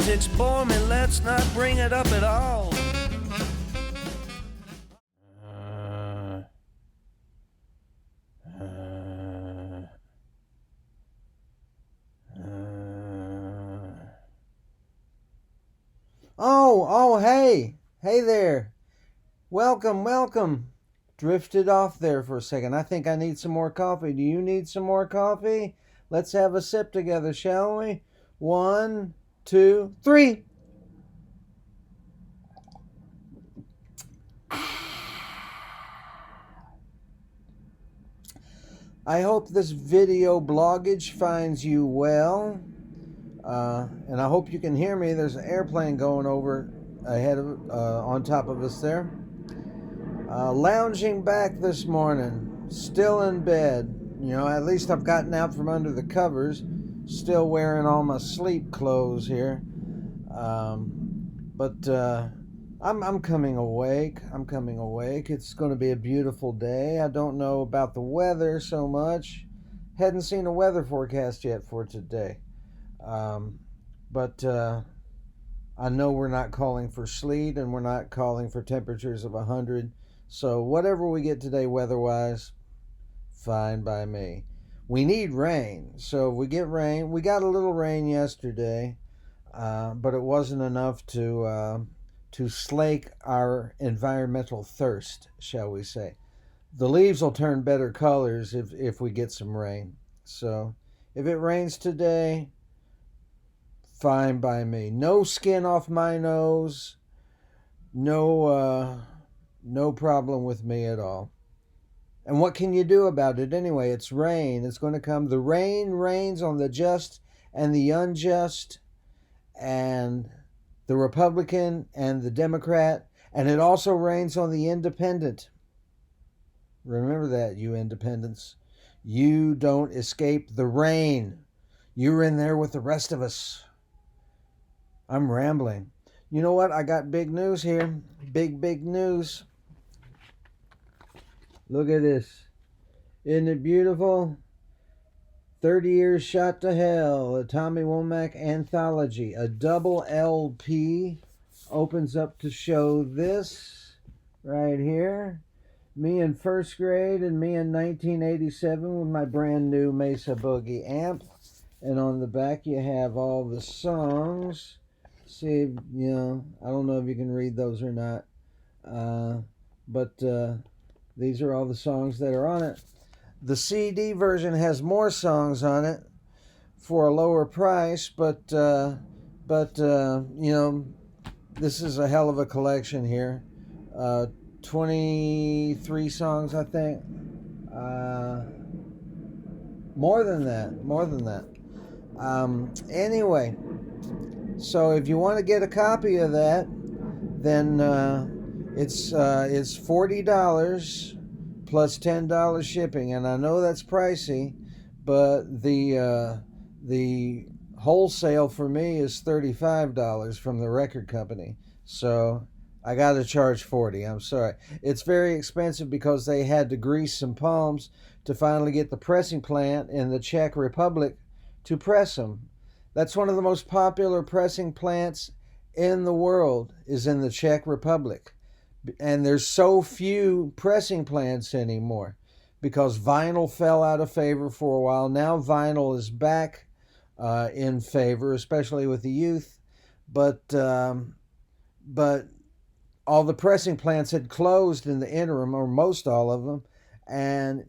Politics bore me, let's not bring it up at all. Hey there. Welcome. Drifted off there for a second. I think I need some more coffee. Do you need some more coffee? Let's have a sip together, shall we? 1, 2, 3. I hope this video bloggage finds you well. And I hope you can hear me. There's an airplane going over ahead of on top of us there. Lounging back this morning, still in bed. You know, at least I've gotten out from under the covers. Still wearing all my sleep clothes here. But I'm coming awake. It's going to be a beautiful day. I don't know about the weather so much. Hadn't seen a weather forecast yet for today. But I know we're not calling for sleet and we're not calling for temperatures of 100. So whatever we get today weather-wise, fine by me. We need rain. So if we get rain, we got a little rain yesterday, but it wasn't enough to slake our environmental thirst, shall we say. The leaves will turn better colors if we get some rain. So if it rains today, fine by me. No skin off my nose. No problem with me at all. And what can you do about it anyway? It's rain. It's going to come. The rain rains on the just and the unjust, and the Republican and the Democrat, and it also rains on the independent. Remember that, you independents. You don't escape the rain. You're in there with the rest of us. I'm rambling. You know what? I got big news here. Big news. Look at this. Isn't it beautiful? 30 Years Shot to Hell, a Tommy Womack Anthology. A double LP opens up to show this right here. Me in first grade and me in 1987 with my brand new Mesa Boogie amp. And on the back you have all the songs. See, you know, I don't know if you can read those or not. But these are all the songs that are on it. The CD version has more songs on it for a lower price, but you know, this is a hell of a collection here. 23 songs, I think. More than that. Anyway, so if you want to get a copy of that, then it's $40 plus $10 shipping, and I know that's pricey, but the wholesale for me is $35 from the record company. So I got to charge $40. I'm sorry. It's very expensive because they had to grease some palms to finally get the pressing plant in the Czech Republic to press them. That's one of the most popular pressing plants in the world, is in the Czech Republic. And there's so few pressing plants anymore because vinyl fell out of favor for a while. Now vinyl is back in favor, especially with the youth. But all the pressing plants had closed in the interim, or most all of them. And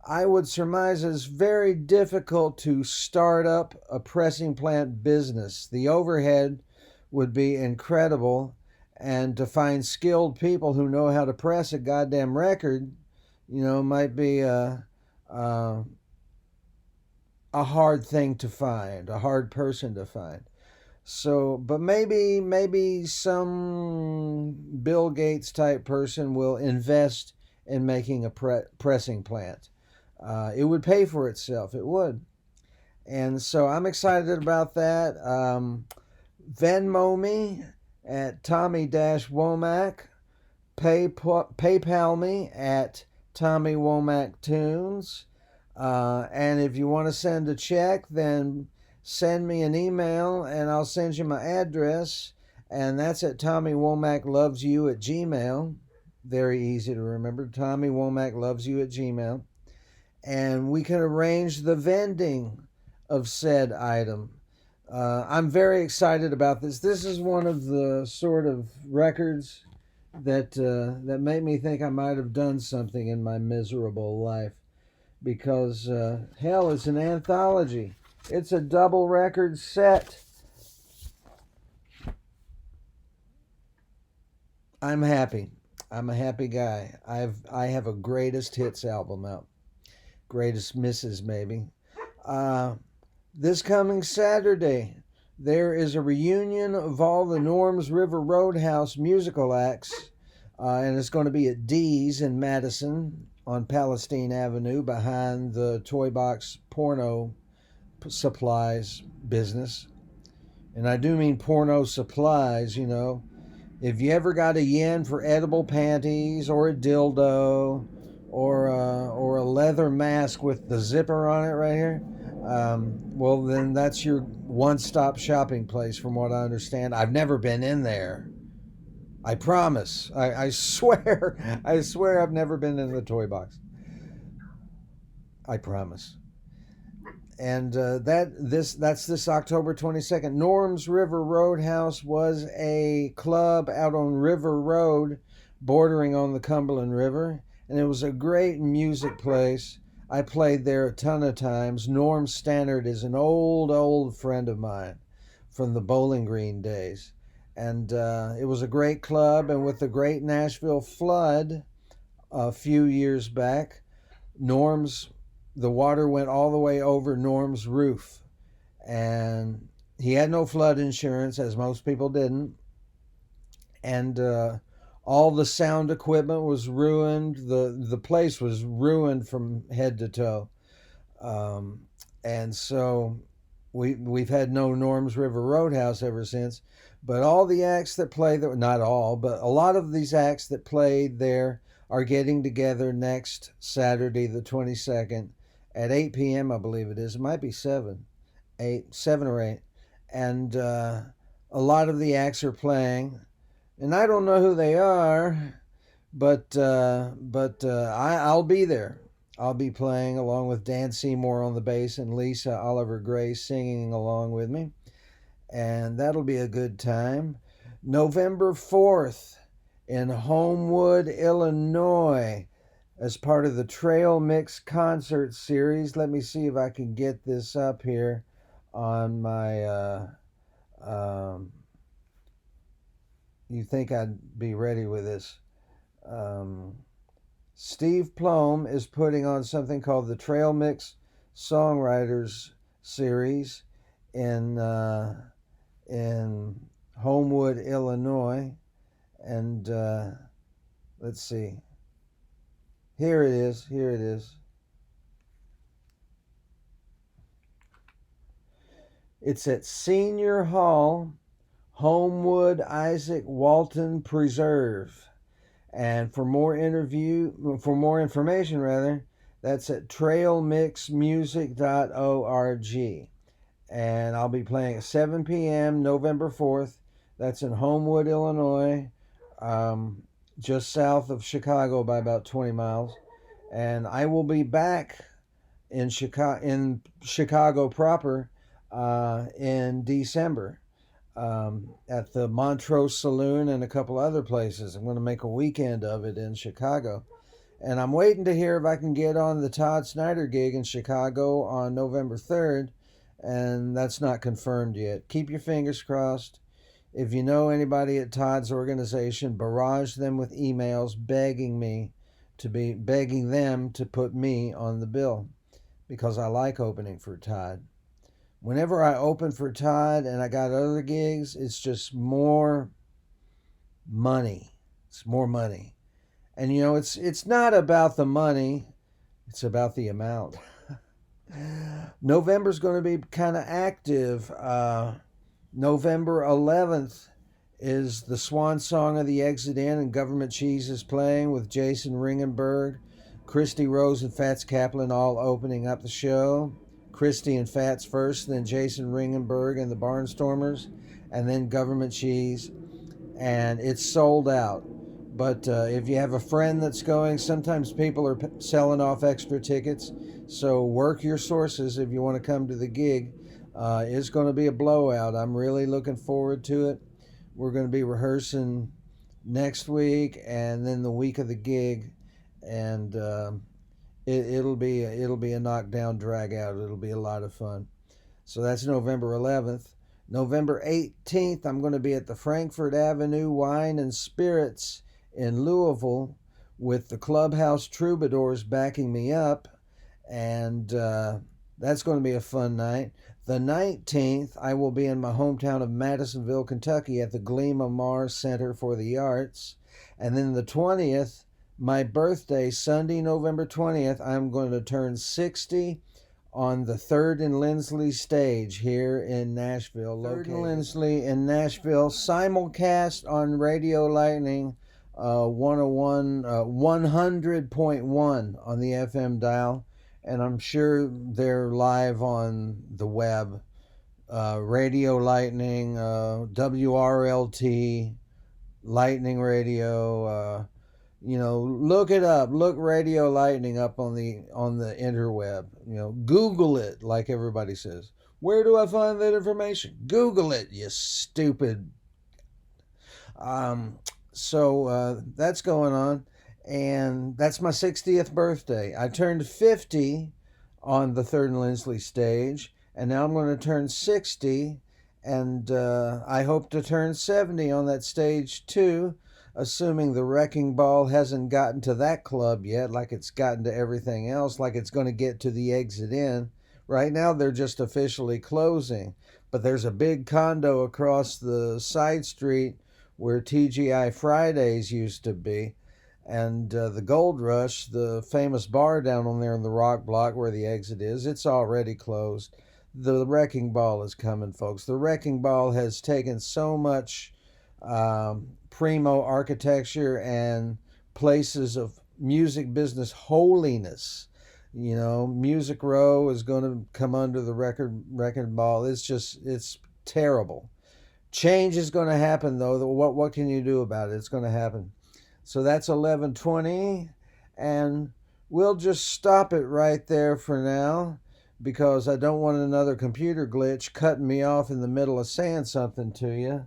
I would surmise it's very difficult to start up a pressing plant business. The overhead would be incredible, and to find skilled people who know how to press a goddamn record, you know, might be a hard thing to find, a hard person to find. So, but maybe some Bill Gates type person will invest in making a pressing plant. It would pay for itself. It would. And so I'm excited about that. Venmo me at Tommy-Womack. PayPal me at Tommy Womack Tunes. And if you want to send a check, then send me an email and I'll send you my address. And that's at TommyWomackLovesYou@gmail. Very easy to remember. TommyWomackLovesYou@gmail. And we can arrange the vending of said item. I'm very excited about this. This is one of the sort of records that made me think I might have done something in my miserable life. Because, hell, it's an anthology. It's a double record set. I'm happy. I'm a happy guy. I have a greatest hits album out. Greatest misses, maybe. This coming Saturday, there is a reunion of all the Norms River Roadhouse musical acts, and it's going to be at D's in Madison on Palestine Avenue behind the Toy Box Porno Supplies business. And I do mean porno supplies, you know. If you ever got a yen for edible panties or a dildo or a leather mask with the zipper on it right here, well, then that's your one-stop shopping place from what I understand. I've never been in there. I promise. I swear. I swear I've never been in the toy box. I promise. And that's this October 22nd. Norms River Roadhouse was a club out on River Road, bordering on the Cumberland River, and it was a great music place. I played there a ton of times. Norm Stannard is an old friend of mine from the Bowling Green days, and it was a great club. And with the great Nashville flood a few years back, the water went all the way over Norm's roof, and he had no flood insurance, as most people didn't, and all the sound equipment was ruined. The place was ruined from head to toe, and so we've had no Norm's River Roadhouse ever since. But all the acts that play there, not all, but a lot of these acts that played there are getting together next Saturday, the 22nd. At 8 p.m., I believe it is. It might be 7 or 8. And a lot of the acts are playing. And I don't know who they are, but I'll be there. I'll be playing along with Dan Seymour on the bass and Lisa Oliver Gray singing along with me. And that'll be a good time. November 4th in Homewood, Illinois, as part of the Trail Mix concert series. Let me see if I can get this up here on my... you think I'd be ready with this. Steve Plome is putting on something called the Trail Mix Songwriters series in Homewood, Illinois. And let's see. Here it is. It's at Senior Hall, Homewood Isaac Walton Preserve. And for more information, that's at trailmixmusic.org. And I'll be playing at 7 p.m. November 4th. That's in Homewood, Illinois, just south of Chicago by about 20 miles. And I will be back in Chicago proper in December at the Montrose Saloon and a couple other places. I'm going to make a weekend of it in Chicago. And I'm waiting to hear if I can get on the Todd Snider gig in Chicago on November 3rd. And that's not confirmed yet. Keep your fingers crossed. If you know anybody at Todd's organization, barrage them with emails begging them to put me on the bill, because I like opening for Todd. Whenever I open for Todd and I got other gigs, it's just more money. It's more money. And you know, it's not about the money, it's about the amount. November's going to be kind of active. November 11th is the Swan Song of the Exit In, and Government Cheese is playing with Jason Ringenberg, Christy Rose, and Fats Kaplan all opening up the show. Christie and Fats first, then Jason Ringenberg and the Barnstormers, and then Government Cheese. And it's sold out. But if you have a friend that's going, sometimes people are selling off extra tickets. So work your sources if you want to come to the gig. It's going to be a blowout. I'm really looking forward to it. We're going to be rehearsing next week and then the week of the gig, and it'll be a knockdown, drag out. It'll be a lot of fun. So that's November 11th. November 18th, I'm going to be at the Frankfort Avenue Wine and Spirits in Louisville with the Clubhouse Troubadours backing me up, and that's going to be a fun night. The 19th, I will be in my hometown of Madisonville, Kentucky at the Glima Mars Center for the Arts. And then the 20th, my birthday, Sunday, November 20th, I'm going to turn 60 on the 3rd and Lindsley stage here in Nashville. 3rd and Lindsley in Nashville, simulcast on Radio Lightning 100.1 on the FM dial. And I'm sure they're live on the web, Radio Lightning, WRLT, Lightning Radio. Look it up. Look Radio Lightning up on the interweb. Google it, like everybody says. Where do I find that information? Google it, you stupid. So that's going on. And that's my 60th birthday. I turned 50 on the 3rd and Lindsley stage, and now I'm going to turn 60, and I hope to turn 70 on that stage too, assuming the Wrecking Ball hasn't gotten to that club yet, like it's gotten to everything else, like it's going to get to the Exit Inn. Right now they're just officially closing, but there's a big condo across the side street where TGI Fridays used to be. And the Gold Rush, the famous bar down on there in the rock block where the exit is, it's already closed. The Wrecking Ball is coming, folks. The Wrecking Ball has taken so much primo architecture and places of music business holiness. Music Row is going to come under the Wrecking Ball. It's terrible. Change is going to happen, though. What can you do about it? It's going to happen. So that's 11:20, and we'll just stop it right there for now because I don't want another computer glitch cutting me off in the middle of saying something to you.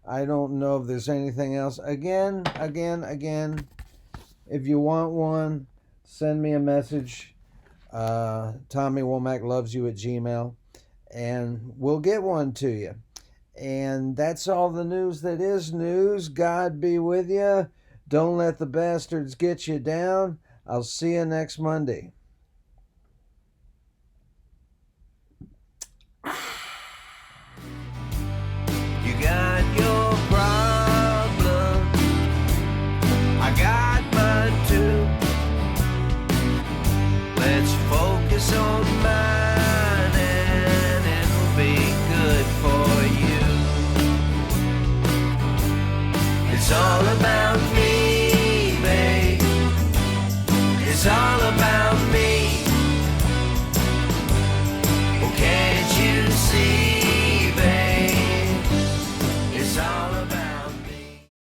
I don't know if there's anything else. Again, if you want one, send me a message. Tommy Womack loves you at Gmail, and we'll get one to you. And that's all the news that is news. God be with you. Don't let the bastards get you down. I'll see you next Monday.